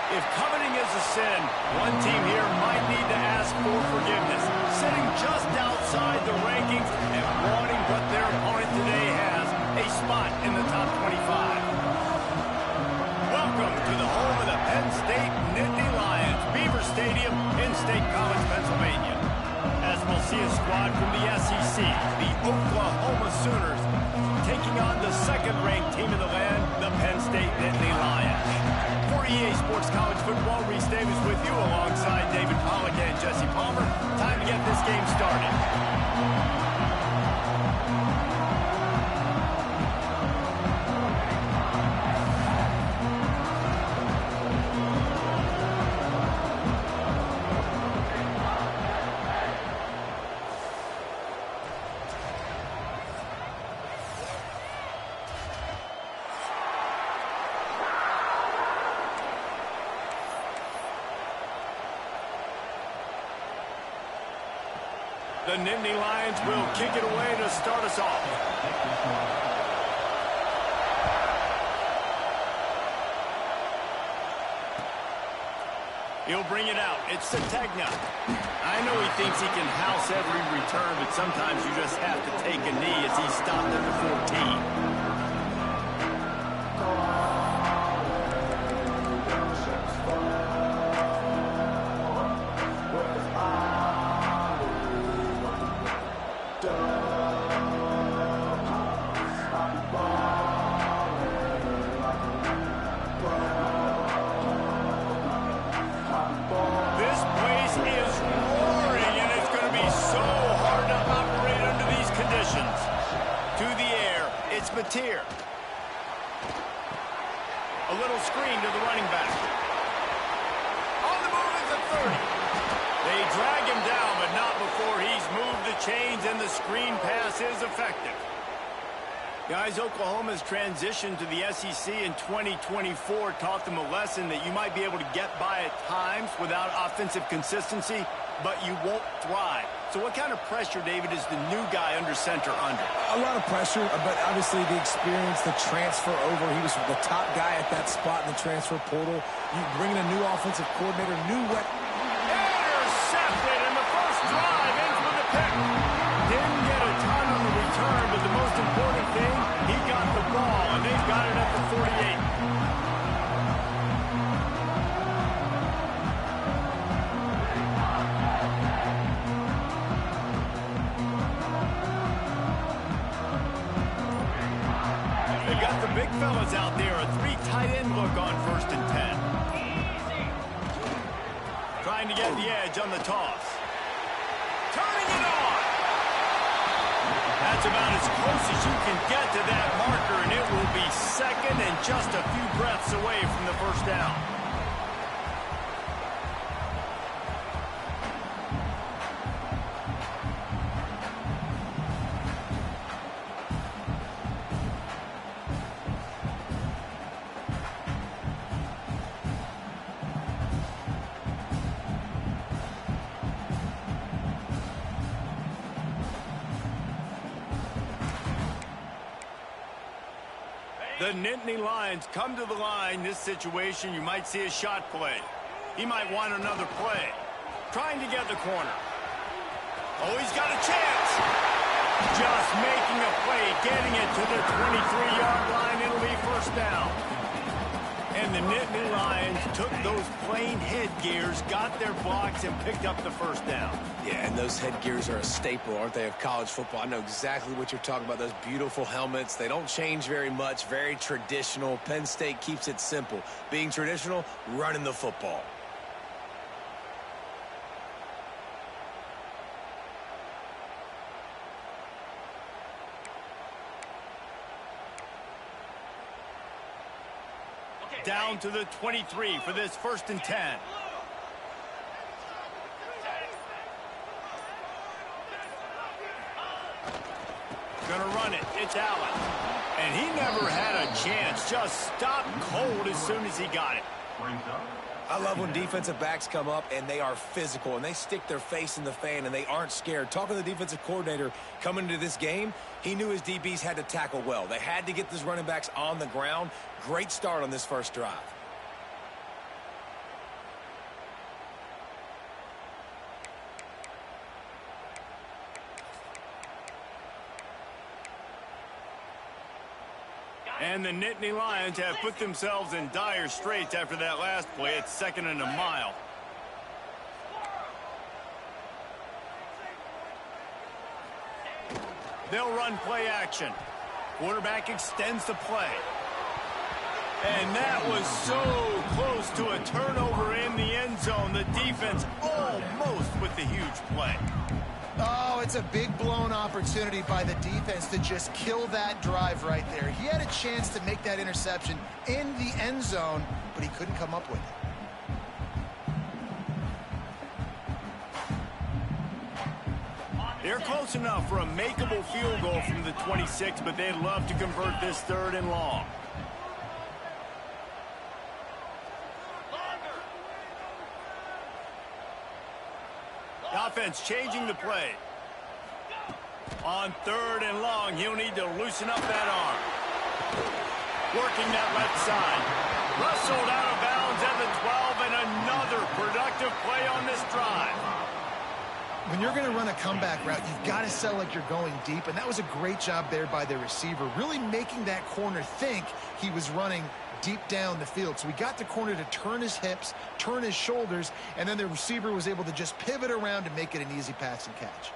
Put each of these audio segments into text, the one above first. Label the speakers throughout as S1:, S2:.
S1: If coveting is a sin, one team here might need to ask for forgiveness, sitting just outside the rankings and wanting what their opponent today has, a spot in the top 25. Welcome to the home of the Penn State Nittany Lions, Beaver Stadium in State College, Pennsylvania. As we'll see a squad from the SEC, the Oklahoma Sooners, taking on the second-ranked team in the land, the Penn State Nittany Lions. For EA Sports College Football, Reese Davis with you alongside David Pollack and Jesse Palmer. Time to get this game started. The Nittany Lions will kick it away to start us off. He'll bring it out. It's Sategna. I know he thinks he can house every return, but sometimes you just have to take a knee as he stopped at the 14. Mateer. A little screen to the running back. On the move at the 30. They drag him down, but not before he's moved the chains, and the screen pass is effective. Guys, Oklahoma's transition to the SEC in 2024 taught them a lesson that you might be able to get by at times without offensive consistency, but you won't thrive. So what kind of pressure, David, is the new guy under center under?
S2: A lot of pressure, but obviously the experience, the transfer over. He was the top guy at that spot in the transfer portal. You bring in a new offensive coordinator, new what?
S1: Intercepted, and the first drive ends with a pick. Didn't get a ton on the return, but the most important thing, he got the ball, and they've got it at the 48. Big fellas out there, a three tight end look on 1st and 10. Trying to get the edge on the toss. Turning it on. That's about as close as you can get to that marker, and it will be second and just a few breaths away from the first down. The Nittany Lions come to the line. This situation, you might see a shot play. He might want another play. Trying to get the corner. Oh, he's got a chance. Just making a play, getting it to the 23-yard line. It'll be first down. And the Nittany Lions took those plain headgears, got their blocks, and picked up the first down.
S2: Yeah, and those headgears are a staple, aren't they, of college football? I know exactly what you're talking about, those beautiful helmets. They don't change very much, very traditional. Penn State keeps it simple. Being traditional, running the football.
S1: Down to the 23 for this 1st and 10. Gonna run it. It's Allen. And he never had a chance. Just stopped cold as soon as he got it.
S2: I love when defensive backs come up and they are physical and they stick their face in the fan and they aren't scared. Talking to the defensive coordinator coming into this game, he knew his DBs had to tackle well. They had to get these running backs on the ground. Great start on this first drive.
S1: And the Nittany Lions have put themselves in dire straits after that last play. It's 2nd and a mile. They'll run play action. Quarterback extends the play. And that was so close to a turnover in the end zone. The defense almost with the huge play.
S3: Oh, it's a big blown opportunity by the defense to just kill that drive right there. He had a chance to make that interception in the end zone, but he couldn't come up with it.
S1: They're close enough for a makeable field goal from the 26, but they'd love to convert this 3rd and long. The offense changing the play. On 3rd and long, he'll need to loosen up that arm. Working that left side. Wrestled out of bounds at the 12, and another productive play on this drive.
S3: When you're going to run a comeback route, you've got to sell like you're going deep, and that was a great job there by the receiver, really making that corner think he was running deep down the field. So he got the corner to turn his hips, turn his shoulders, and then the receiver was able to just pivot around to make it an easy pass and catch.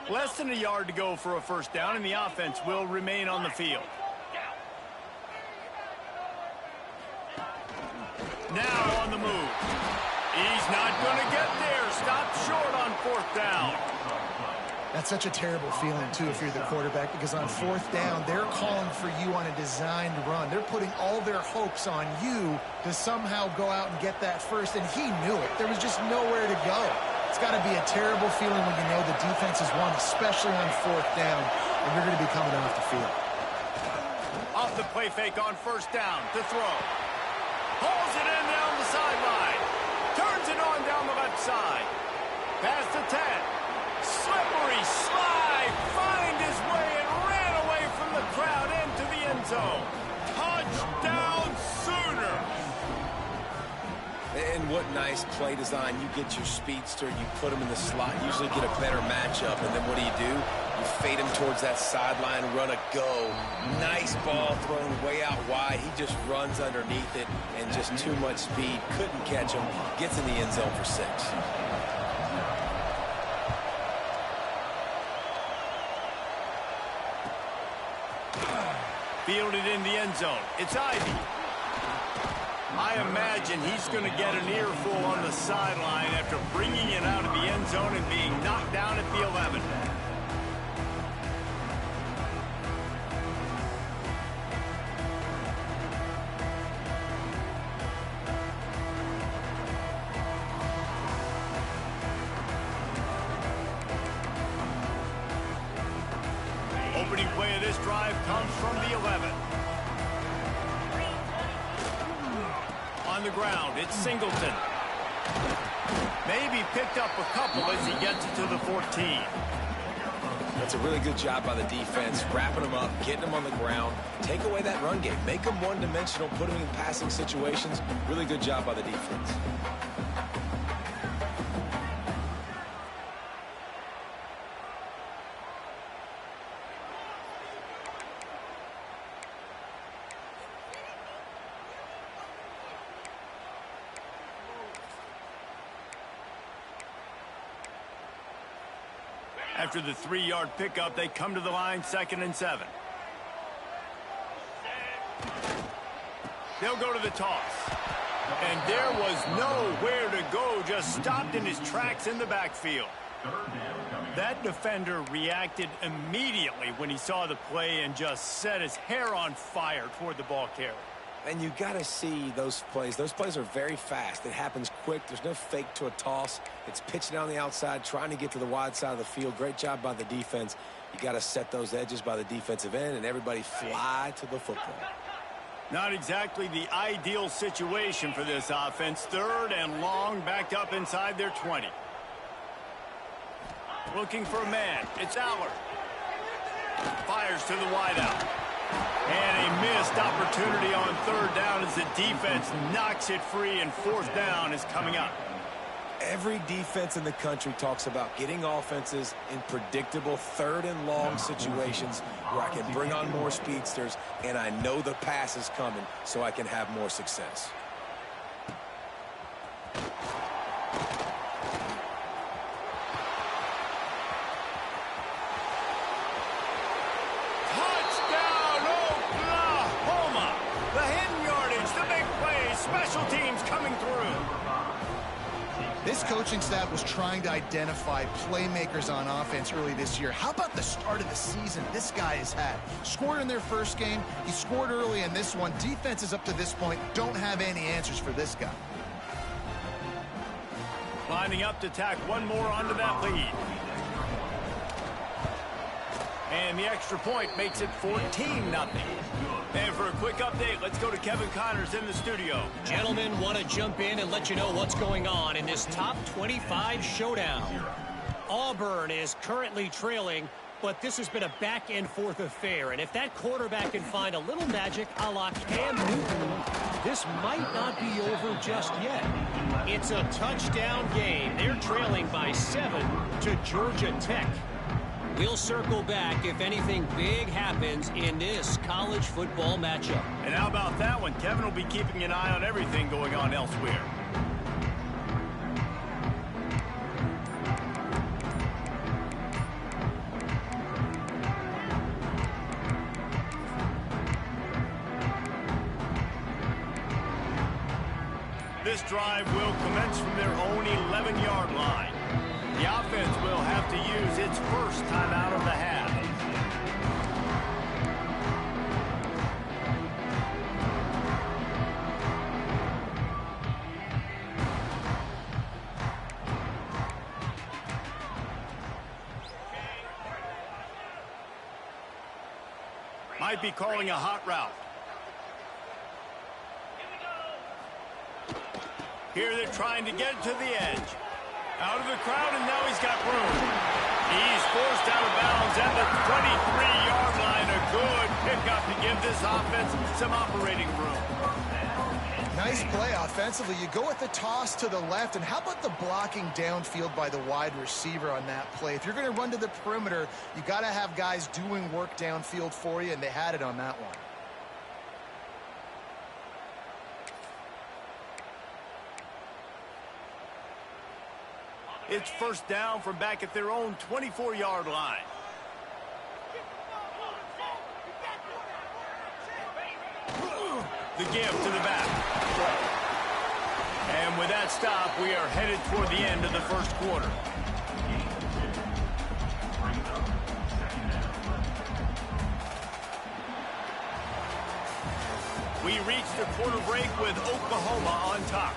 S1: Less than a yard to go for a first down, and the offense will remain on the field. Now on the move. He's not going to get there. Stopped short on 4th down.
S3: That's such a terrible feeling, too, if you're the quarterback, because on 4th down, they're calling for you on a designed run. They're putting all their hopes on you to somehow go out and get that first, and he knew it. There was just nowhere to go. It's got to be a terrible feeling when you know the defense has won, especially on 4th down, and you're going to be coming off the field.
S1: Off the play fake on 1st down to throw. Pulls it in down the sideline. Turns it on down the left side. Past the 10. Slippery slide. Find his way and ran away from the crowd into the end zone. Touchdown Sooner.
S2: And what nice play design. You get your speedster, you put him in the slot, usually get a better matchup, and then what do? You fade him towards that sideline, run a go. Nice ball thrown way out wide. He just runs underneath it, and just too much speed. Couldn't catch him. Gets in the end zone for 6.
S1: Fielded in the end zone. It's Ivy. I imagine he's going to get an earful on the sideline after bringing it out of the end zone and being knocked down at the 11. Opening play of this drive comes from the 11. On the ground, it's Singleton. Maybe picked up a couple as he gets it to the 14.
S2: That's a really good job by the defense, wrapping them up, getting them on the ground. Take away that run game. Make them one-dimensional, put them in passing situations. Really good job by the defense.
S1: After the 3-yard pickup, they come to the line 2nd and 7. They'll go to the toss. And there was nowhere to go, just stopped in his tracks in the backfield. That defender reacted immediately when he saw the play and just set his hair on fire toward the ball carrier.
S2: And you got to see those plays. Those plays are very fast. It happens quick. There's no fake to a toss. It's pitching down the outside, trying to get to the wide side of the field. Great job by the defense. You got to set those edges by the defensive end, and everybody fly to the football.
S1: Not exactly the ideal situation for this offense. 3rd and long, backed up inside their 20. Looking for a man. It's Allard. Fires to the wideout. And a miss missed opportunity on third down as the defense knocks it free, and fourth down is coming up.
S2: Every defense in the country talks about getting offenses in predictable third and long situations where I can bring on more speedsters and I know the pass is coming so I can have more success.
S1: Touchdown, Oklahoma! The hidden yardage, the big plays, special teams coming through.
S3: This coaching staff was trying to identify playmakers on offense early this year. How about the start of the season this guy has had? Scored in their first game. He scored early in this one. Defenses up to this point don't have any answers for this guy.
S1: Lining up to tack one more onto that lead. And the extra point makes it 14-0. And for a quick update, let's go to Kevin Connors in the studio.
S4: Gentlemen, want to jump in and let you know what's going on in this top 25 showdown. Auburn is currently trailing, but this has been a back-and-forth affair. And if that quarterback can find a little magic a la Cam Newton, this might not be over just yet. It's a touchdown game. They're trailing by 7 to Georgia Tech. We'll circle back if anything big happens in this college football matchup.
S1: And how about that one? Kevin will be keeping an eye on everything going on elsewhere. This drive will commence from their own 11-yard line. The offense will have to use its first timeout of the half. Might be calling a hot route. Here they're trying to get to the edge. Out of the crowd, and now he's got room. He's forced out of bounds at the 23-yard line. A good pickup to give this offense some operating room.
S3: Nice play offensively. You go with the toss to the left, and how about the blocking downfield by the wide receiver on that play? If you're going to run to the perimeter, you got to have guys doing work downfield for you, and they had it on that one.
S1: It's first down from back at their own 24-yard line. The give to the back. And with that stop, we are headed toward the end of the first quarter. We reached the quarter break with Oklahoma on top.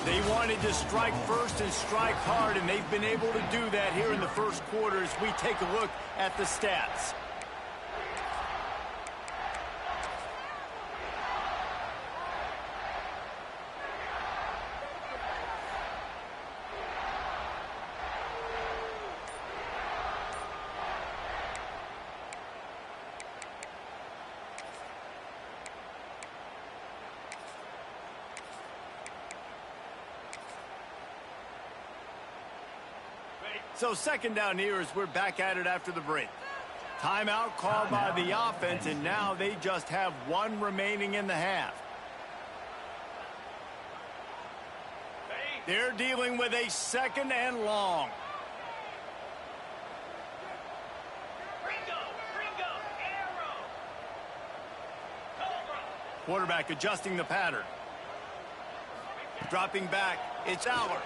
S1: They wanted to strike first and strike hard, and they've been able to do that here in the first quarter as we take a look at the stats. So second down here as we're back at it after the break. Timeout called by the offense, and now they just have one remaining in the half. They're dealing with a second and long. Quarterback adjusting the pattern. Dropping back, it's Aller.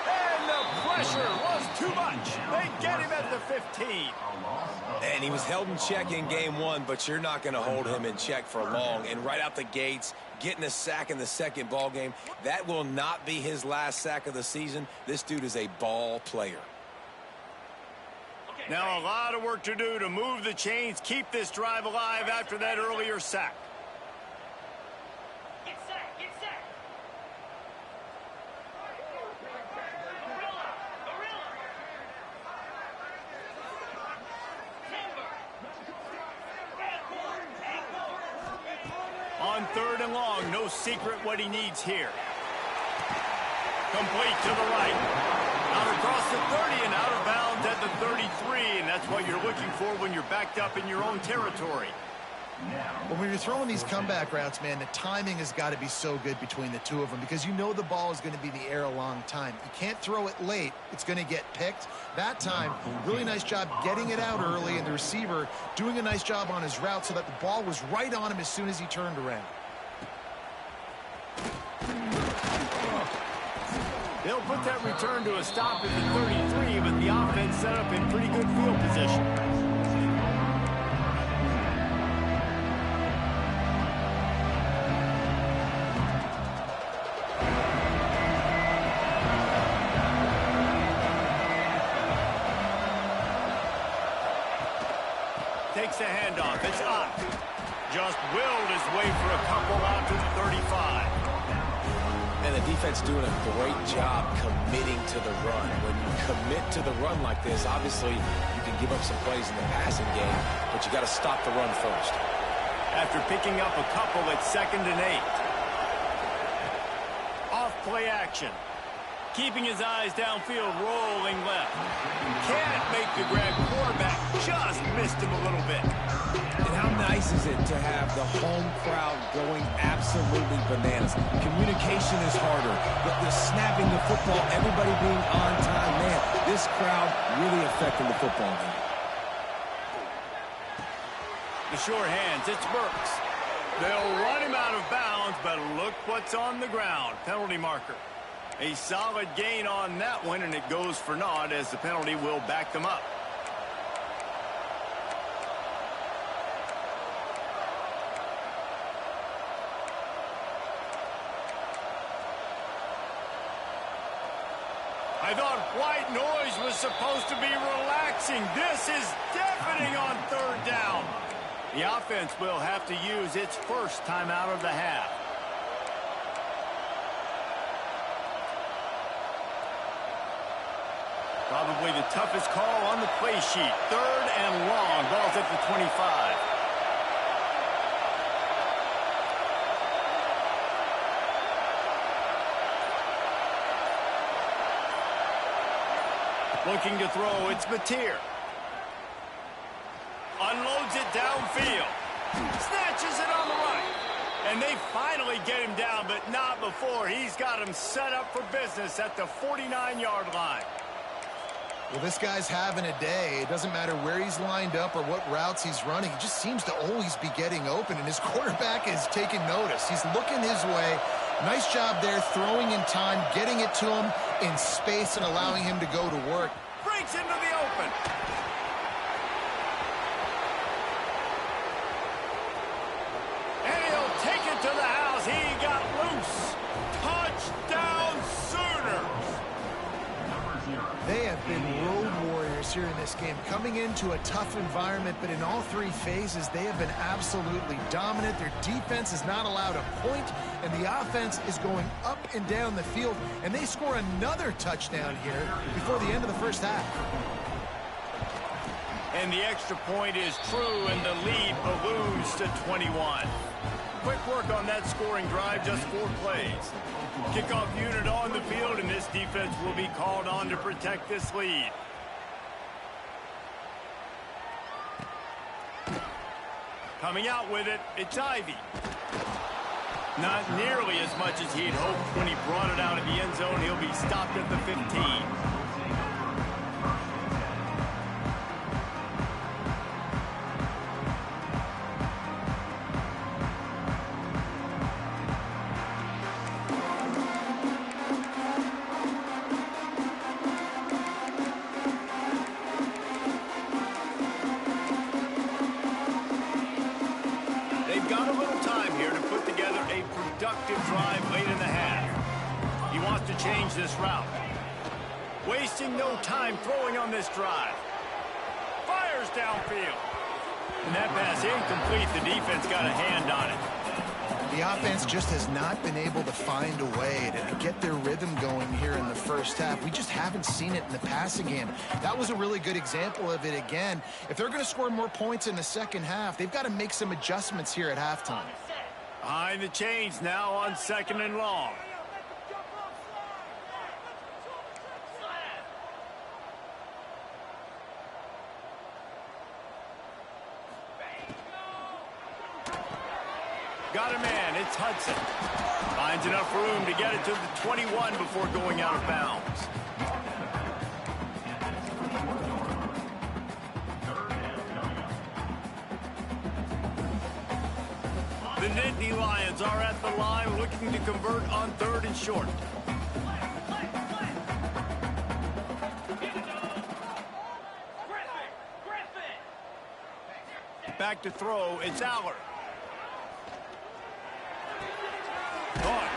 S1: And the pressure was too much. They get him at the 15.
S2: And he was held in check in game one, but you're not going to hold him in check for long. And right out the gates, getting a sack in the second ball game, that will not be his last sack of the season. This dude is a ball player.
S1: Now a lot of work to do to move the chains, keep this drive alive after that earlier sack. 3rd and long. No secret what he needs here. Complete to the right. Out across the 30 and out of bounds at the 33, and that's what you're looking for when you're backed up in your own territory.
S3: Well, when you're throwing these comeback routes, man, the timing has got to be so good between the two of them because you know the ball is going to be in the air a long time. You can't throw it late. It's going to get picked. That time, really nice job getting it out early, and the receiver doing a nice job on his route so that the ball was right on him as soon as he turned around.
S1: They'll put that return to a stop at the 33, but the offense set up in pretty good field position. Takes the handoff. It's up. Just willed his way for a couple out to the 35.
S2: And the defense doing a great job committing to the run. When you commit to the run like this, obviously you can give up some plays in the passing game, but you got to stop the run first.
S1: After picking up a couple at 2nd and 8. Off play action. Keeping his eyes downfield, rolling left. Can't make the grab. Quarterback just missed him a little bit.
S2: And how nice is it to have the home crowd going absolutely bananas? Communication is harder. The snapping the football, everybody being on time. Man, this crowd really affecting the football game.
S1: The sure hands, it's Burks. They'll run him out of bounds, but look what's on the ground. Penalty marker. A solid gain on that one, and it goes for naught as the penalty will back them up. I thought white noise was supposed to be relaxing. This is deafening on 3rd down. The offense will have to use its first timeout of the half. Probably the toughest call on the play sheet. 3rd and long. Ball's at the 25. Looking to throw, it's Mateer. Unloads it downfield. Snatches it on the right. And they finally get him down, but not before. He's got him set up for business at the 49-yard line.
S3: Well, this guy's having a day. It doesn't matter where he's lined up or what routes he's running. He just seems to always be getting open, and his quarterback is taking notice. He's looking his way. Nice job there, throwing in time, getting it to him in space and allowing him to go to work.
S1: Breaks into the open. And he'll take it to the house. He got loose. Touchdown Sooners.
S3: They have been road warriors here in this game, coming into a tough environment, but in all 3 phases, they have been absolutely dominant. Their defense is not allowed a point, and the offense is going up and down the field, and they score another touchdown here before the end of the first half.
S1: And the extra point is true, and the lead balloons to 21. Quick work on that scoring drive, just 4 plays. Kickoff unit on the field, and this defense will be called on to protect this lead. Coming out with it, it's Ivy. Not nearly as much as he'd hoped when he brought it out of the end zone. He'll be stopped at the 15. Got a little time here to put together a productive drive late in the half. He wants to change this route. Wasting no time throwing on this drive. Fires downfield. And that pass incomplete. The defense got a hand on it.
S3: The offense just has not been able to find a way to get their rhythm going here in the first half. We just haven't seen it in the passing game. That was a really good example of it again. If they're going to score more points in the second half, they've got to make some adjustments here at halftime.
S1: Behind the chains now on 2nd and long. Got a man, it's Hudson. Finds enough room to get it to the 21 before going out of bounds. The Nittany Lions are at the line looking to convert on 3rd and short. Back to throw, it's Aller.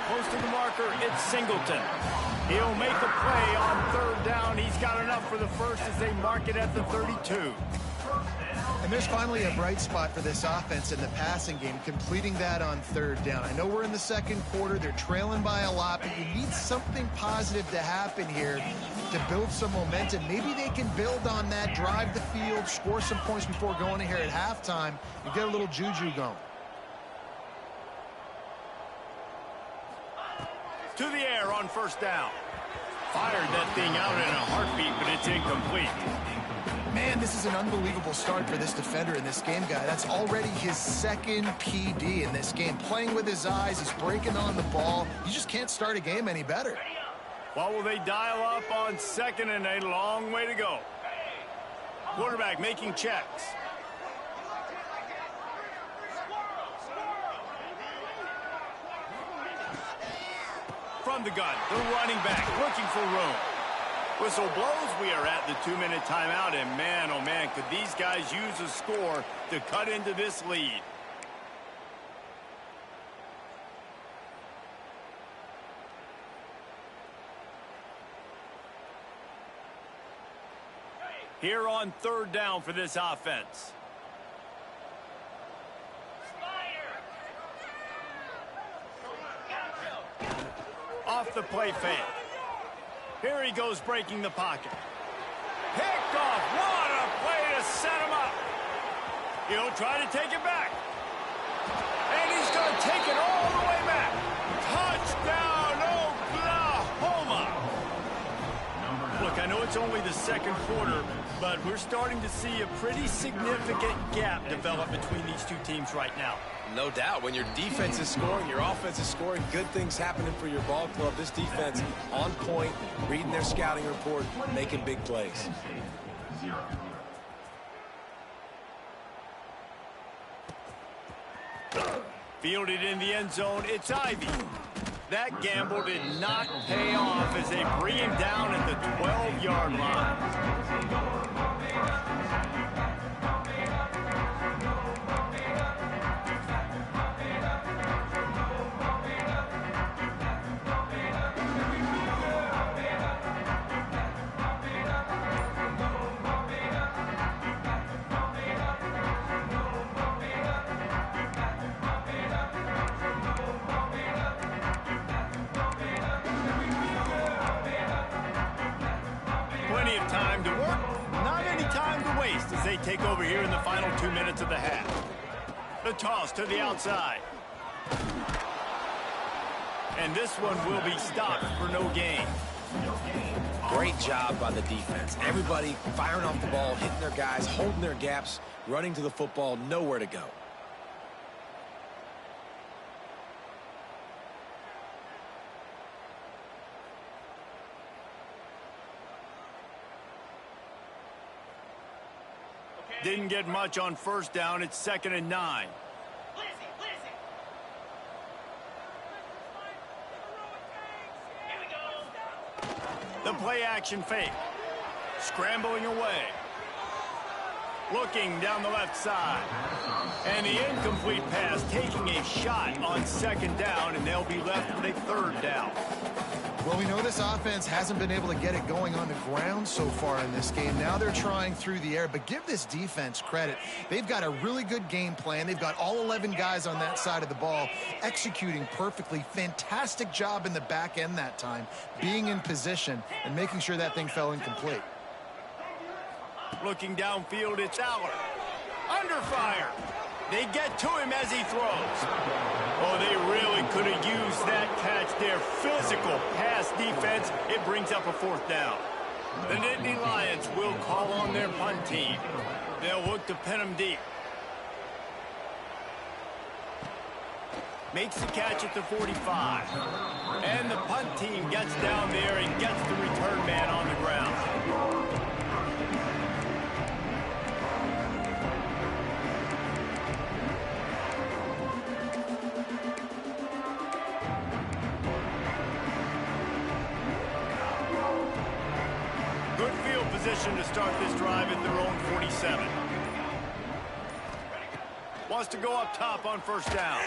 S1: Close to the marker, it's Singleton. He'll make a play on 3rd down. He's got enough for the first as they mark it at the 32.
S3: And there's finally a bright spot for this offense in the passing game, completing that on 3rd down. I know we're in the 2nd quarter. They're trailing by a lot, but you need something positive to happen here to build some momentum. Maybe they can build on that, drive the field, score some points before going in here at halftime, and get a little juju going.
S1: To the air on 1st down. Fired that thing out in a heartbeat, but it's incomplete.
S3: Man, this is an unbelievable start for this defender in this game, guy. That's already his 2nd PD in this game. Playing with his eyes, he's breaking on the ball. You just can't start a game any better.
S1: What will they dial up on 2nd and a long way to go? Quarterback making checks. From the gun, the running back looking for room. Whistle blows, we are at the 2-minute timeout, and man, oh man, could these guys use a score to cut into this lead. Here on 3rd down for this offense. Off the play fake. Here he goes breaking the pocket. Picked off. What a play to set him up. He'll try to take it back. And he's going to take it all the way back. Touchdown, Oklahoma. Look, I know it's only the 2nd quarter, but we're starting to see a pretty significant gap develop between these two teams right now.
S2: No doubt. When your defense is scoring, your offense is scoring, good things happening for your ball club. This defense on point, reading their scouting report, making big plays.
S1: Fielded in the end zone, it's Ivy. That gamble did not pay off as they bring him down at the 12-yard line. Plenty of time to work, not any time to waste as they take over here in the final 2 minutes of the half. The toss to the outside. And this one will be stopped for no gain.
S2: Great job by the defense. Everybody firing off the ball, hitting their guys, holding their gaps, running to the football, nowhere to go.
S1: Didn't get much on 1st down. It's 2nd and 9. The play action fake. Scrambling away. Looking down the left side. And the incomplete pass taking a shot on 2nd down, and they'll be left with a 3rd down.
S3: Well, we know this offense hasn't been able to get it going on the ground so far in this game. Now they're trying through the air, but give this defense credit. They've got a really good game plan. They've got all 11 guys on that side of the ball executing perfectly. Fantastic job in the back end that time, being in position and making sure that thing fell incomplete.
S1: Looking downfield, it's Aller. Under fire. They get to him as he throws. Oh, they really could have used that catch there. Physical pass defense. It brings up a fourth down. The Nittany Lions will call on their punt team. They'll look to pin them deep. Makes the catch at the 45. And the punt team gets down there and gets the return man on the ground. Good field position to start this drive at their own 47. Wants to go up top on first down.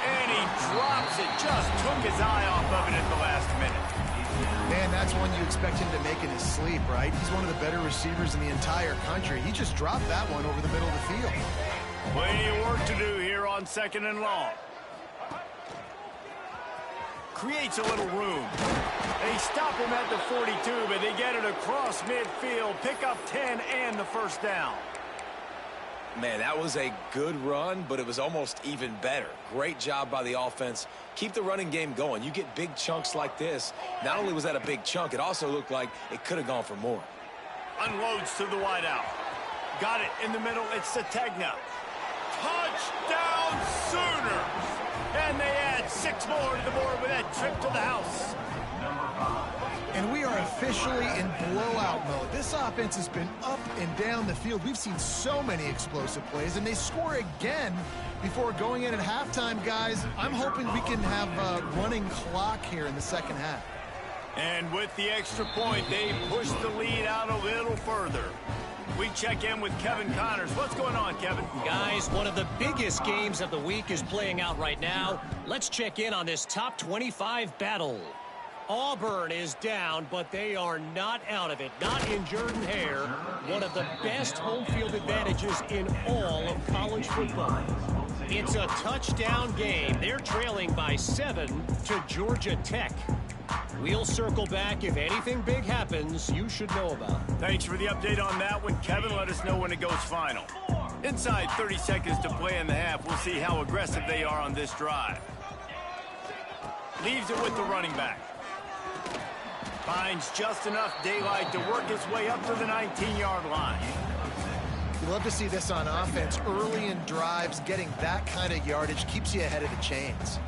S1: And he drops it. Just took his eye off of it at the last minute.
S3: Man, that's one you expect him to make in his sleep, right? He's one of the better receivers in the entire country. He just dropped that one over the middle of the field.
S1: Plenty of work to do here on 2nd and long. Creates a little room. They stop him at the 42, but they get it across midfield. Pick up 10 and the first down.
S2: Man, that was a good run, but it was almost even better. Great job by the offense. Keep the running game going. You get big chunks like this. Not only was that a big chunk, it also looked like it could have gone for more.
S1: Unloads to the wideout. Got it in the middle. It's Sategna. Touchdown Sooners! And they add 6 more to the board with that trip to the house.
S3: And we are officially in blowout mode. This offense has been up and down the field. We've seen so many explosive plays, and they score again before going in at halftime, guys. I'm hoping we can have a running clock here in the second half.
S1: And with the extra point, they push the lead out a little further. We check in with Kevin Connors. What's going on, Kevin?
S4: Guys, one of the biggest games of the week is playing out right now. Let's check in on this top 25 battle. Auburn is down, but they are not out of it. Not in Jordan-Hare, one of the best home field advantages in all of college football. It's a touchdown game. They're trailing by 7 to Georgia Tech. We'll circle back. If anything big happens, you should know about it.
S1: Thanks for the update on that one, Kevin. Let us know when it goes final. Inside 30 seconds to play in the half. We'll see how aggressive they are on this drive. Leaves it with the running back. Finds just enough daylight to work his way up to the 19-yard line.
S3: You love to see this on offense. Early in drives, getting that kind of yardage keeps you ahead of the chains.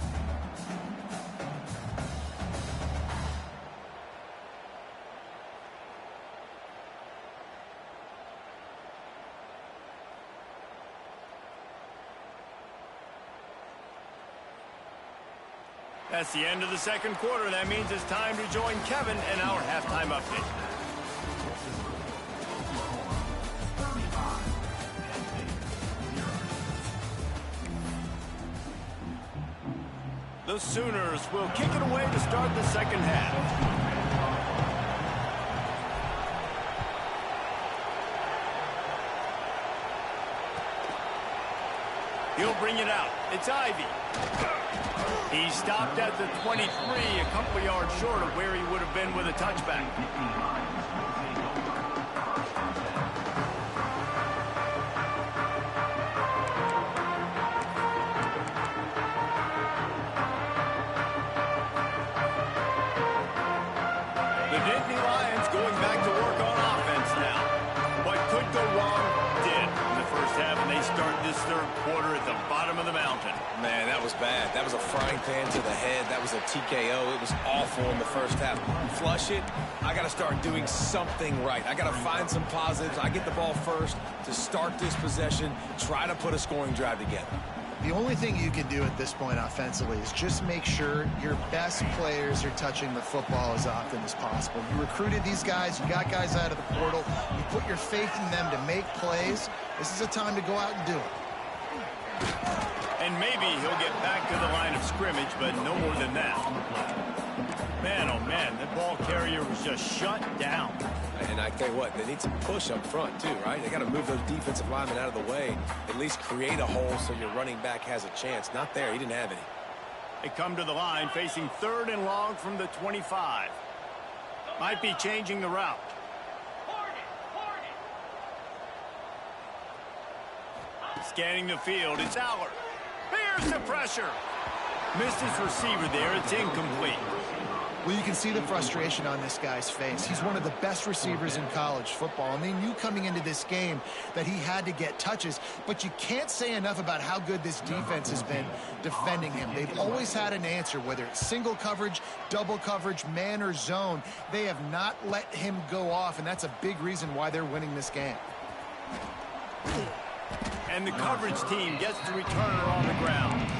S1: That's the end of the second quarter. That means it's time to join Kevin in our halftime update. The Sooners will kick it away to start the second half. He'll bring it out. It's Ivy. He stopped at the 23, a couple yards short of where he would have been with a touchback. The Nittany Lions going back to work on offense now. What could go wrong did in the first half, and they start this third quarter at the bottom of the mountain.
S2: Man, that was bad. That was a frying pan to the head. That was a TKO. It was awful in the first half. Flush it. I got to start doing something right. I got to find some positives. I get the ball first to start this possession, try to put a scoring drive together.
S3: The only thing you can do at this point offensively is just make sure your best players are touching the football as often as possible. You recruited these guys. You got guys out of the portal. You put your faith in them to make plays. This is a time to go out and do it.
S1: And maybe he'll get back to the line of scrimmage, but no more than that. Man, oh man, the ball carrier was just shut down.
S2: And I tell you what, they need some push up front too, right? They got to move those defensive linemen out of the way, at least create a hole so your running back has a chance. Not there. He didn't have any.
S1: They come to the line facing 3rd and long from the 25. Might be changing the route. Scanning the field, it's Aller. Here's the pressure. Missed his receiver there. It's incomplete.
S3: Well, you can see the frustration on this guy's face. He's one of the best receivers in college football, and they knew coming into this game that he had to get touches, but you can't say enough about how good this defense has been defending him. They've always had an answer, whether it's single coverage, double coverage, man or zone. They have not let him go off, and that's a big reason why they're winning this game.
S1: And the coverage team gets the returner on the ground.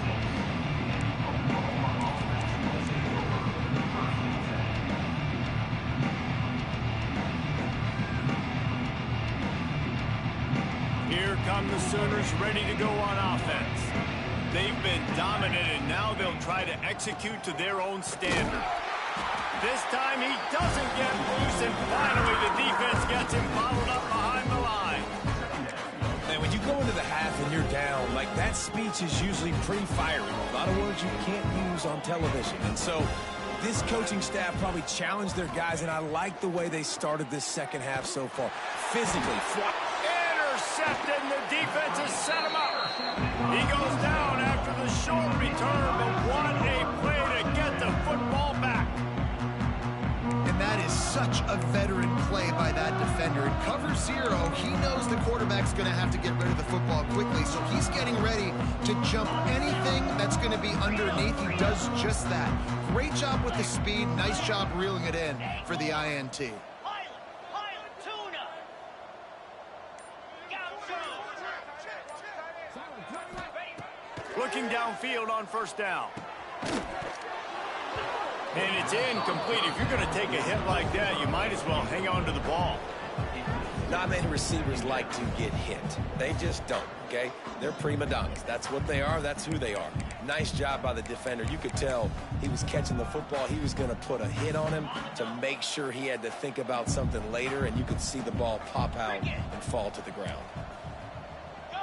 S1: Here come the Sooners ready to go on offense. They've been dominant, and now they'll try to execute to their own standard. This time he doesn't get loose, and finally the defense gets him bottled up behind the line.
S2: And when you go into the half and you're down, like, that speech is usually pretty fiery. A lot of words you can't use on television. And so this coaching staff probably challenged their guys, and I like the way they started this second half so far. Physically.
S1: Intercepted, and the defense has set him up. He goes down after the short return, but what a play to get the football back.
S3: And that is such a veteran play by that defender. In cover zero, he knows the quarterback's going to have to get rid of the football quickly, so he's getting ready to jump anything that's going to be underneath. He does just that. Great job with the speed. Nice job reeling it in for the INT.
S1: Looking downfield on first down. And it's incomplete. If you're going to take a hit like that, you might as well hang on to the ball.
S2: Not many receivers like to get hit. They just don't, okay? They're prima donnas. That's what they are. That's who they are. Nice job by the defender. You could tell he was catching the football. He was going to put a hit on him to make sure he had to think about something later, and you could see the ball pop out and fall to the ground.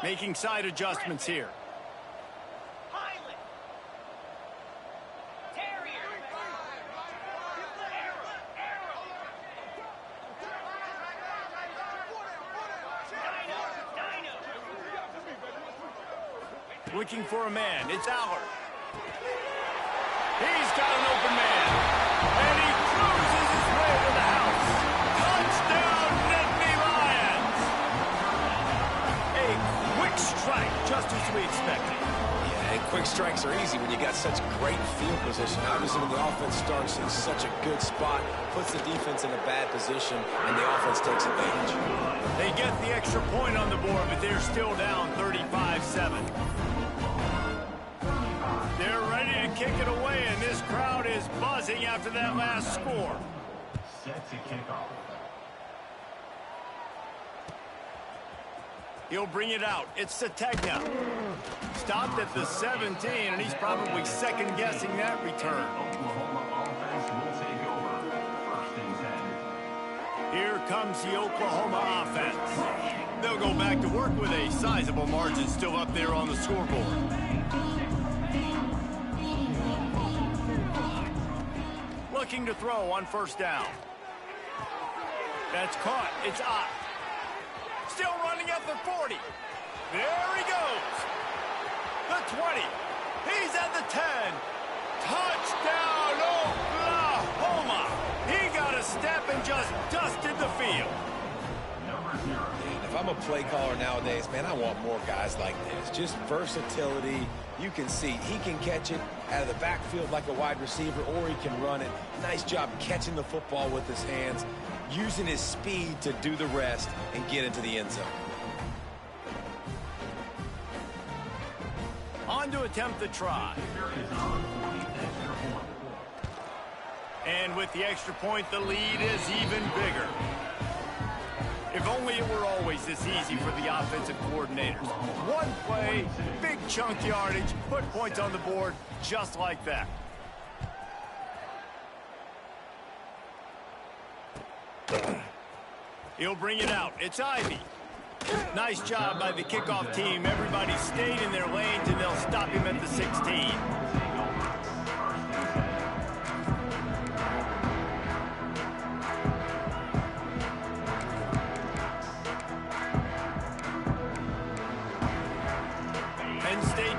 S1: Making side adjustments here. Looking for a man. It's Aller. He's got an open man. And he cruises his way to the house. Touchdown, Nittany Lions. A quick strike, just as we expected.
S2: Yeah, and quick strikes are easy when you got such great field position. Obviously, when the offense starts in such a good spot, puts the defense in a bad position, and the offense takes advantage.
S1: They get the extra point on the board, but they're still down 35-7. They're ready to kick it away, and this crowd is buzzing after that last score.
S5: Set to kick off.
S1: He'll bring it out. It's Sategna. Stopped at the 17, and he's probably second-guessing that return.
S5: Oklahoma offense will take over. 1st and 10.
S1: Here comes the Oklahoma offense. They'll go back to work with a sizable margin still up there on the scoreboard. Looking to throw on first down. That's caught. It's Ott. Still running at the 40. There he goes. The 20. He's at the 10. Touchdown, Oklahoma. He got a step and just dusted the field.
S2: If I'm a play caller nowadays, man, I want more guys like this. Just versatility. You can see he can catch it out of the backfield like a wide receiver, or he can run it. Nice job catching the football with his hands, using his speed to do the rest and get into the end zone.
S1: On to attempt the try. And with the extra point, the lead is even bigger. If only it were always this easy for the offensive coordinators. One play, big chunk yardage, put points on the board just like that. He'll bring it out. It's Ivy. Nice job by the kickoff team. Everybody stayed in their lanes, and they'll stop him at the 16.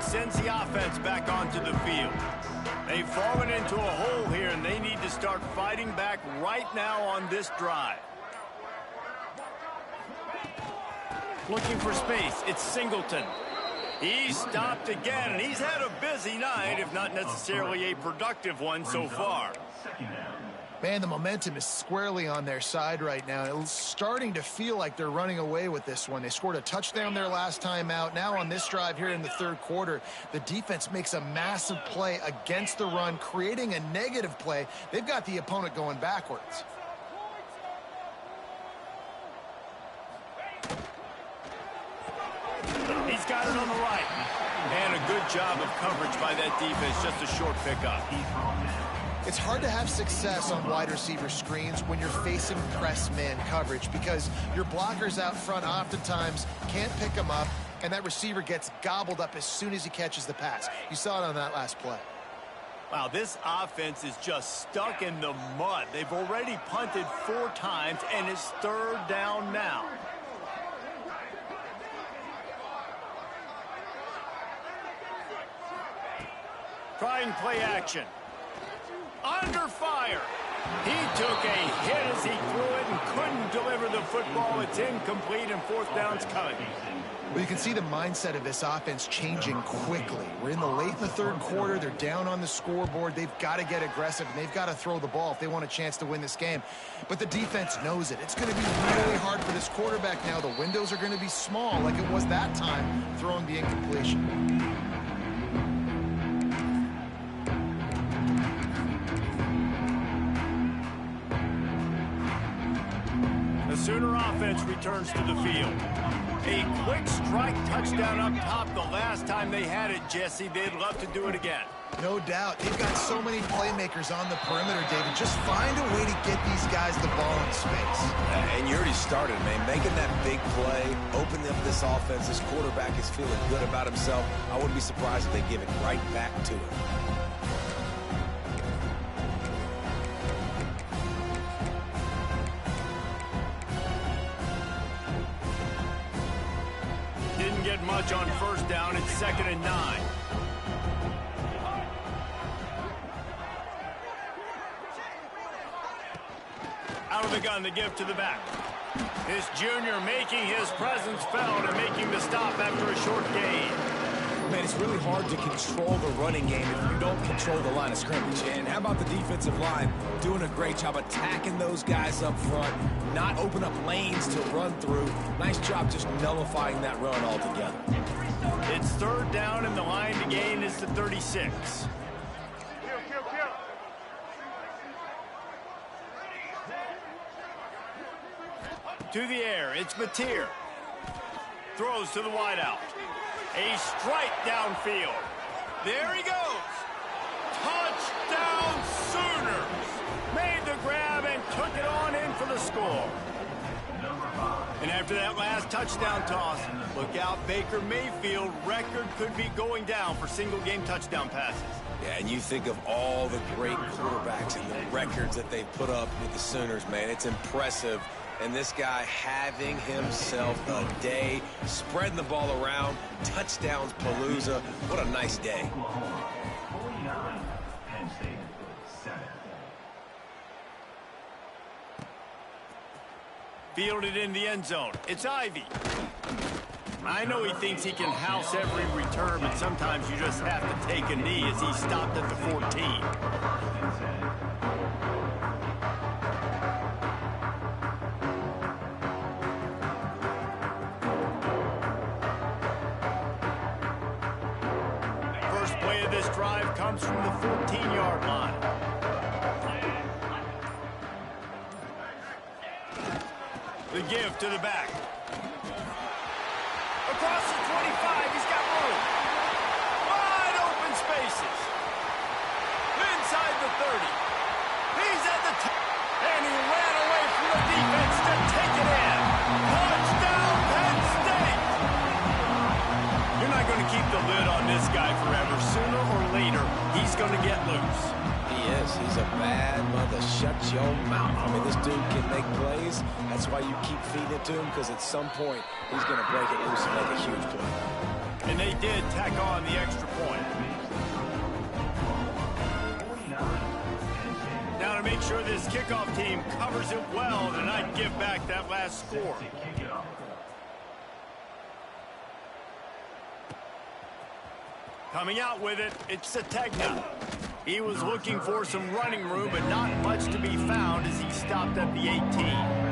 S1: sends the offense back onto the field. They've fallen into a hole here, and they need to start fighting back right now on this drive. Looking for space. It's Singleton. He's stopped again, and he's had a busy night, if not necessarily a productive one so far.
S3: Man, the momentum is squarely on their side right now. It's starting to feel like they're running away with this one. They scored a touchdown their last time out. Now on this drive here in the third quarter, the defense makes a massive play against the run, creating a negative play. They've got the opponent going backwards.
S1: He's got it on the right. And a good job of coverage by that defense. Just a short pickup.
S3: It's hard to have success on wide receiver screens when you're facing press man coverage because your blockers out front oftentimes can't pick them up, and that receiver gets gobbled up as soon as he catches the pass. You saw it on that last play.
S1: Wow, this offense is just stuck in the mud. They've already punted 4 times, and it's third down now. Trying play action. Under fire. He took a hit as he threw it and couldn't deliver the football. It's incomplete, and fourth down's coming.
S3: Well, you can see the mindset of this offense changing quickly. We're in the third quarter. They're down on the scoreboard. They've got to get aggressive, and they've got to throw the ball if they want a chance to win this game. But the defense knows it. It's going to be really hard for this quarterback now. The windows are going to be small like it was that time throwing the incompletion.
S1: The Sooner offense returns to the field. A quick strike touchdown up top the last time they had it, Jesse. They'd love to do it again.
S3: No doubt. They've got so many playmakers on the perimeter, David. Just find a way to get these guys the ball in space.
S2: And you already started, man. Making that big play, opening up this offense. This quarterback is feeling good about himself. I wouldn't be surprised if they give it right back to him.
S1: Much on first down. It's 2nd and 9. Out of the gun, the give to the back. This junior making his presence felt and making the stop after a short gain.
S2: Man, it's really hard to control the running game if you don't control the line of scrimmage. And how about the defensive line doing a great job attacking those guys up front, not open up lanes to run through. Nice job just nullifying that run altogether.
S1: It's third down, and the line to gain is the 36. To the air, it's Mateer. Throws to the wideout. A strike downfield. There he goes. Touchdown Sooners. Made the grab and took it on in for the score. And after that last touchdown toss, look out, Baker Mayfield. Record could be going down for single-game touchdown passes.
S2: Yeah, and you think of all the great quarterbacks and the records that they've put up with the Sooners, man. It's impressive. And this guy having himself a day, spreading the ball around, touchdowns palooza. What a nice day.
S1: Fielded in the end zone. It's Ivy. I know he thinks he can house every return, but sometimes you just have to take a knee as he stopped at the 14. This drive comes from the 14-yard line. The give to the back. Across the 25, he's got room. Wide open spaces. Inside the 30. He's at the top. And he ran away from the defense to take it in. Touchdown, Penn State. You're not going to keep the lid on this guy forever. Sooner or later, he's going to get loose.
S2: He is. He's a bad mother. Shut your mouth. I mean, this dude can make plays. That's why you keep feeding it to him, because at some point, he's going to break it loose and make a huge play.
S1: And they did tack on the extra point. Now to make sure this kickoff team covers it well and not give back that last score. Coming out with it, it's Sategna. He was looking for some running room, but not much to be found as he stopped at the 18.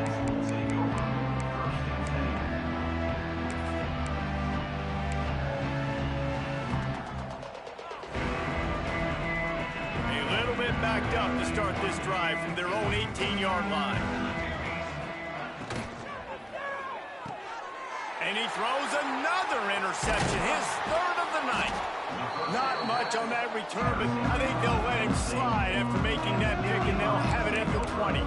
S1: Backed up to start this drive from their own 18-yard line. And he throws another interception, his third of the night. Not much on that return, but I think they'll let him slide after making that pick, and they'll have it at the 20.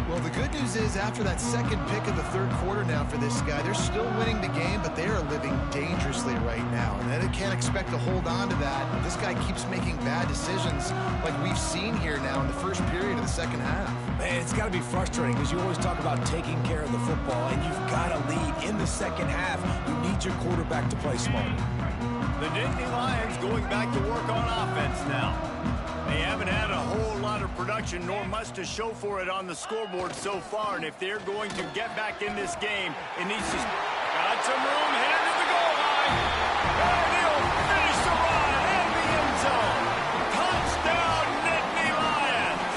S3: Well, the good news is after that second pick of the third quarter now for this guy, they're still winning the game, but they are living dangerously right now. And they can't expect to hold on to that. This guy keeps making bad decisions like we've seen here now in the first period of the second half.
S2: Man, it's got to be frustrating because you always talk about taking care of the football, and you've got to lead in the second half. You need your quarterback to play smart.
S1: The Nittany Lions going back to work on offense now. They haven't had a whole lot of production nor much to show for it on the scoreboard so far, and if they're going to get back in this game, it needs to... Got some room, headed to the goal line. And he'll finish the run in the end zone. Touchdown, Nittany Lions.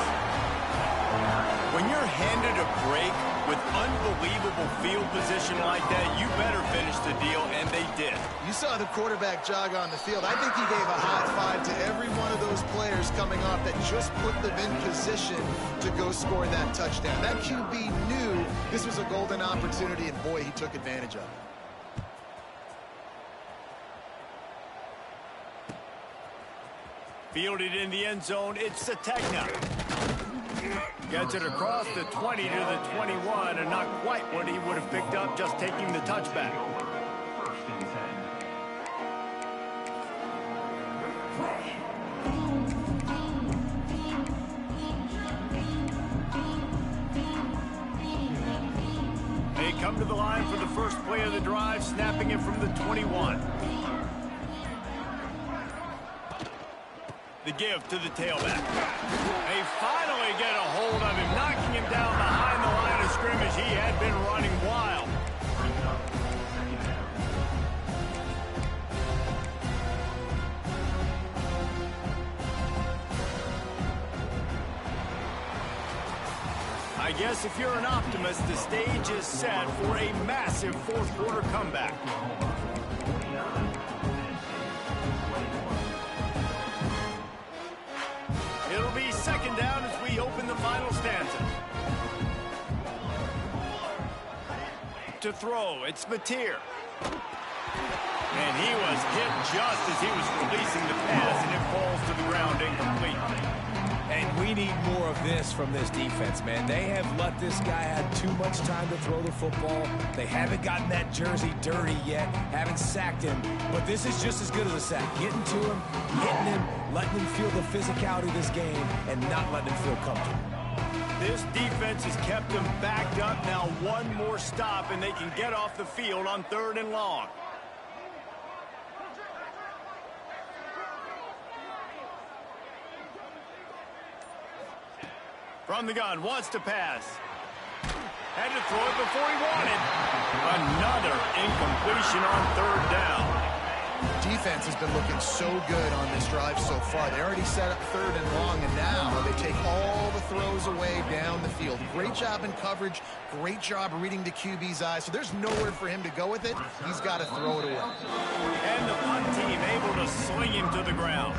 S1: When you're handed a break with unbelievable field position like that, you better finish the deal, and they did.
S3: You saw the quarterback jog on the field. I think he gave a high five to every one of those players coming off that just put them in position to go score that touchdown. That QB knew this was a golden opportunity, and boy, he took advantage of it.
S1: Fielded in the end zone, it's Sategna. Gets it across the 20 to the 21, and not quite what he would have picked up just taking the touchback. They come to the line for the first play of the drive, snapping it from the 21. The give to the tailback. They finally get a hold of him, knocking him down behind the line of scrimmage. He had been running wild. I guess if you're an optimist, the stage is set for a massive fourth quarter comeback. It'll be second down as we open the final stanza. To throw, it's Mateer. And he was hit just as he was releasing the pass, and it falls to the ground incomplete.
S2: And we need more of this from this defense, man. They have let this guy have too much time to throw the football. They haven't gotten that jersey dirty yet, haven't sacked him. But this is just as good as a sack. Getting to him, hitting him, letting him feel the physicality of this game, and not letting him feel comfortable.
S1: This defense has kept them backed up. Now one more stop, and they can get off the field on 3rd and long. From the gun, wants to pass. Had to throw it before he wanted. Another incompletion on 3rd down.
S3: Defense has been looking so good on this drive so far. They already set up 3rd and long, and now they take all the throws away down the field. Great job in coverage. Great job reading the QB's eyes. So there's nowhere for him to go with it. He's got to throw it away.
S1: And the punt team able to sling him to the ground.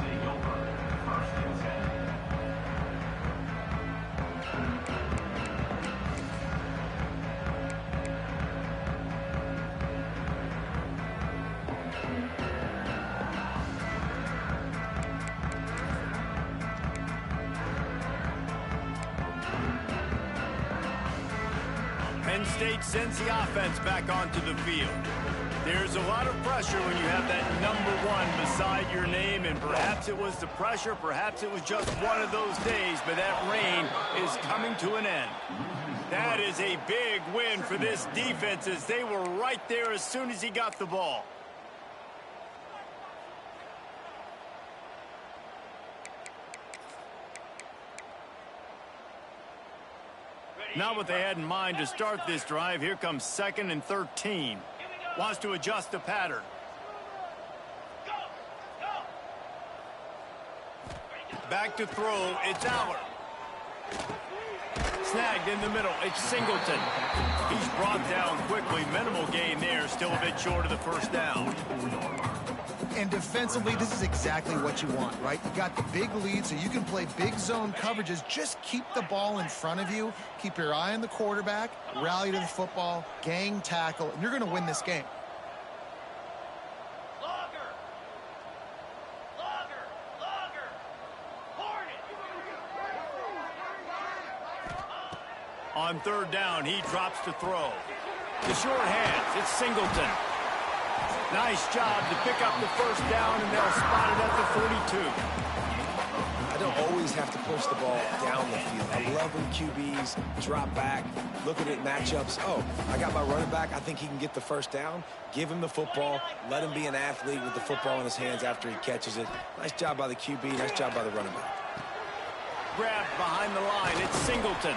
S1: Penn State sends the offense back onto the field. There's a lot of pressure when you have that #1 beside your name, and perhaps it was the pressure, perhaps it was just one of those days, but that reign is coming to an end. That is a big win for this defense as they were right there as soon as he got the ball. Not what they had in mind to start this drive. Here comes 2nd and 13. Wants to adjust the pattern. Back to throw. It's Aller. Snagged in the middle. It's Singleton. He's brought down quickly. Minimal gain there. Still a bit short of the first down.
S3: And defensively, this is exactly what you want, right? You got the big lead, so you can play big zone coverages. Just keep the ball in front of you. Keep your eye on the quarterback. Rally to the football. Gang tackle. And you're going to win this game.
S1: On 3rd down, he drops to throw. The short hands, it's Singleton. Nice job to pick up the first down, and they'll spot it at the 42.
S2: I don't always have to push the ball down the field. I love when QBs drop back, looking at matchups. Oh, I got my running back. I think he can get the first down. Give him the football. Let him be an athlete with the football in his hands after he catches it. Nice job by the QB. Nice job by the running back.
S1: Grabbed behind the line, it's Singleton.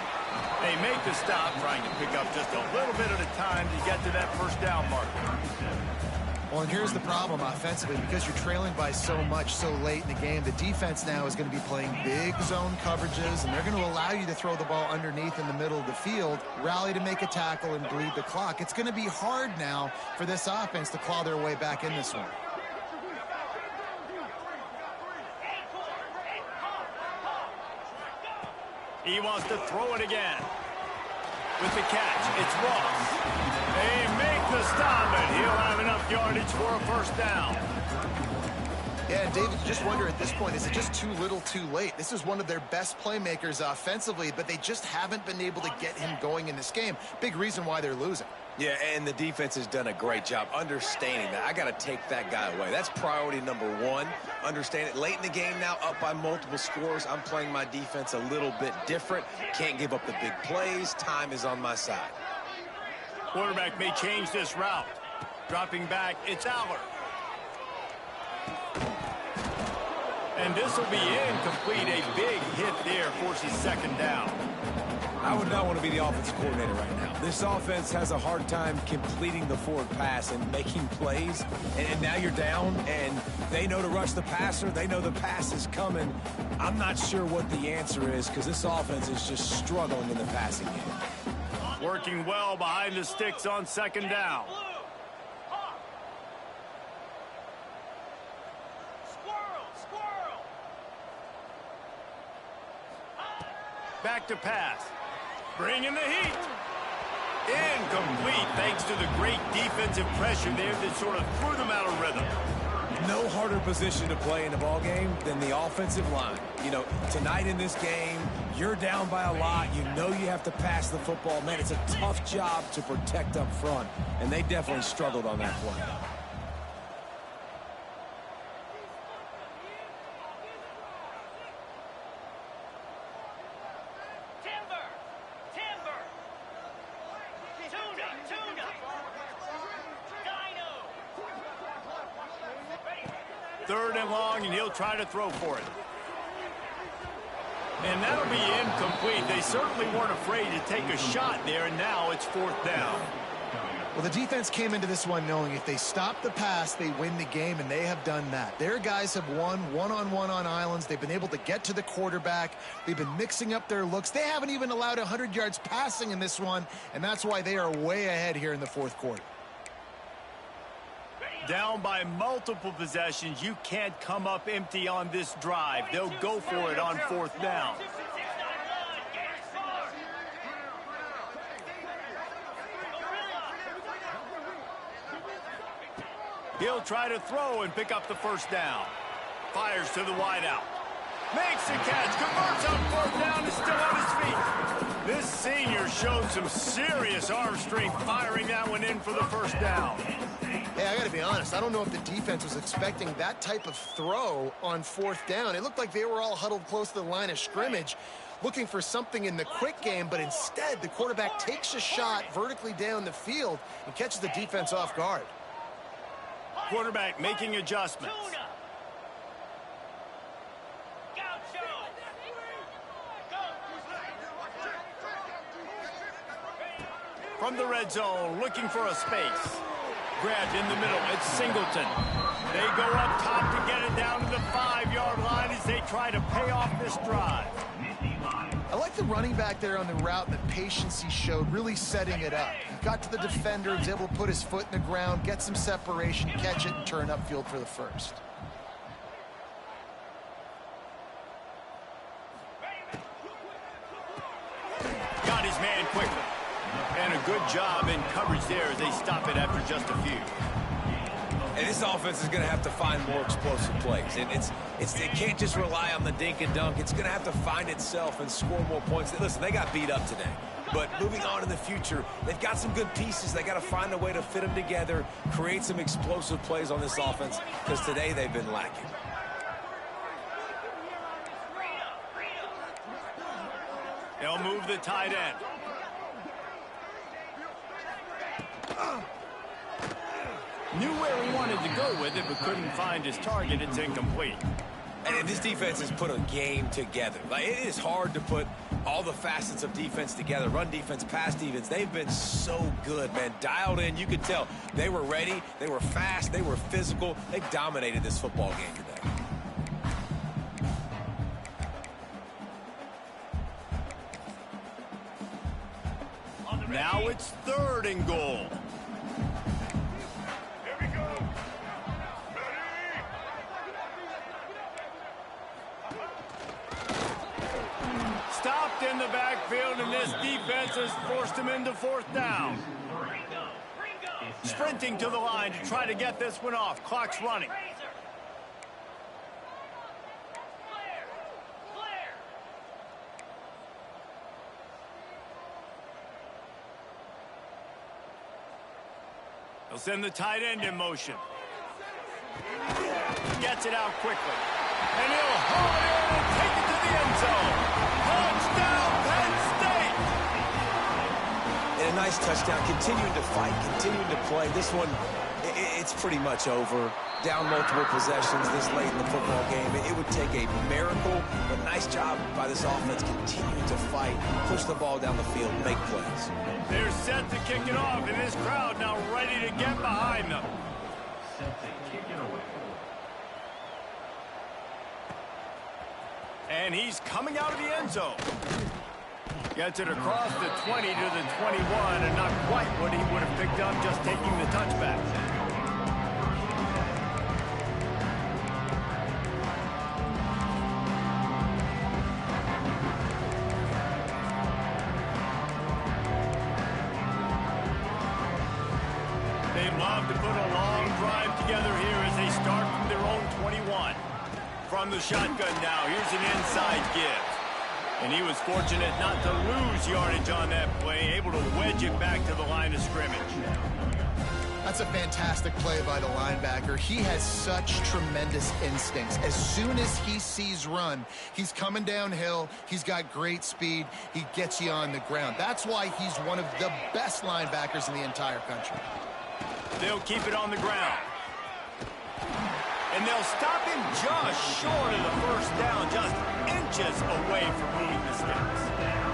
S1: They make the stop, trying to pick up just a little bit at a time to get to that first down mark.
S3: Well, and here's the problem offensively. Because you're trailing by so much so late in the game, the defense now is going to be playing big zone coverages, and they're going to allow you to throw the ball underneath in the middle of the field, rally to make a tackle, and bleed the clock. It's going to be hard now for this offense to claw their way back in this one.
S1: He wants to throw it again. With the catch, it's Ross. They make the stop, and he'll have enough yardage for a first down.
S3: Yeah, and David, you just wonder at this point, is it just too little too late? This is one of their best playmakers offensively, but they just haven't been able to get him going in this game. Big reason why they're losing.
S2: Yeah, and the defense has done a great job understanding that. I got to take that guy away. That's priority number one. Understand it. Late in the game now, up by multiple scores. I'm playing my defense a little bit different. Can't give up the big plays. Time is on my side.
S1: Quarterback may change this route. Dropping back, it's Aller. And this will be incomplete. A big hit there forces 2nd down.
S2: I would not want to be the offensive coordinator right now. This offense has a hard time completing the forward pass and making plays. And now you're down, and they know to rush the passer. They know the pass is coming. I'm not sure what the answer is because this offense is just struggling in the passing game.
S1: Working well behind the sticks on 2nd down. Back to pass. Bringing the heat. Incomplete thanks to the great defensive pressure there that sort of threw them out of rhythm.
S2: No harder position to play in a ball game than the offensive line. You know, tonight in this game, you're down by a lot. You know you have to pass the football. Man, it's a tough job to protect up front, and they definitely struggled on that play.
S1: Third and long, and he'll try to throw for it. And that'll be incomplete. They certainly weren't afraid to take a shot there, and now it's 4th down.
S3: Well, the defense came into this one knowing if they stop the pass, they win the game, and they have done that. Their guys have won one-on-one on islands. They've been able to get to the quarterback. They've been mixing up their looks. They haven't even allowed 100 yards passing in this one, and that's why they are way ahead here in the 4th quarter.
S1: Down by multiple possessions. You can't come up empty on this drive. They'll go for it on 4th down. He'll try to throw and pick up the first down. Fires to the wideout. Makes the catch. Converts on 4th down. Is still on his feet. This senior showed some serious arm strength firing that one in for the first down.
S3: Hey, I got to be honest. I don't know if the defense was expecting that type of throw on 4th down. It looked like they were all huddled close to the line of scrimmage, looking for something in the quick game, but instead the quarterback takes a shot vertically down the field and catches the defense off guard.
S1: Quarterback making adjustments. From the red zone, looking for a space. Grabbed in the middle, it's Singleton. They go up top to get it down to the 5-yard line as they try to pay off this drive.
S3: I like the running back there on the route, the patience he showed, really setting it up. He got to the defender, was able to put his foot in the ground, get some separation, catch it, and turn upfield for the first.
S1: Got his man quickly. And a good job in coverage there as they stop it after just a few.
S2: And this offense is going to have to find more explosive plays. It can't just rely on the dink and dunk. It's going to have to find itself and score more points. Listen, they got beat up today. But moving on in the future, they've got some good pieces. They got to find a way to fit them together, create some explosive plays on this offense, because today they've been lacking.
S1: They'll move the tight end. Knew where he wanted to go with it, but couldn't find his target. It's incomplete.
S2: And this defense has put a game together. Like, it is hard to put all the facets of defense together. Run defense, pass defense. They've been so good, man. Dialed in. You could tell they were ready. They were fast. They were physical. They dominated this football game today.
S1: Now it's 3rd and goal. Stopped in the backfield, and this defense has forced him into 4th down. Sprinting to the line to try to get this one off. Clock's running. They'll send the tight end in motion. Gets it out quickly. And he'll haul it in and take it to the end zone. Touchdown, Penn State!
S2: And a nice touchdown. Continuing to fight, continuing to play. This one, it's pretty much over. Down multiple possessions this late in the football game. It would take a miracle, but nice job by this offense continuing to fight, push the ball down the field, make plays.
S1: They're set to kick it off, and this crowd now ready to get behind them.
S5: Set to kick it away.
S1: And he's coming out of the end zone. Gets it across the 20 to the 21, and not quite what he would have picked up just taking the touchback. They love to put a long drive together here as they start from their own 21. From the shotgun now, here's an inside give. And he was fortunate not to lose yardage on that play, able to wedge it back to the line of scrimmage.
S3: That's a fantastic play by the linebacker. He has such tremendous instincts. As soon as he sees run, he's coming downhill. He's got great speed. He gets you on the ground. That's why he's one of the best linebackers in the entire country.
S1: They'll keep it on the ground. And they'll stop him just short of the first down, just inches away from moving the sticks.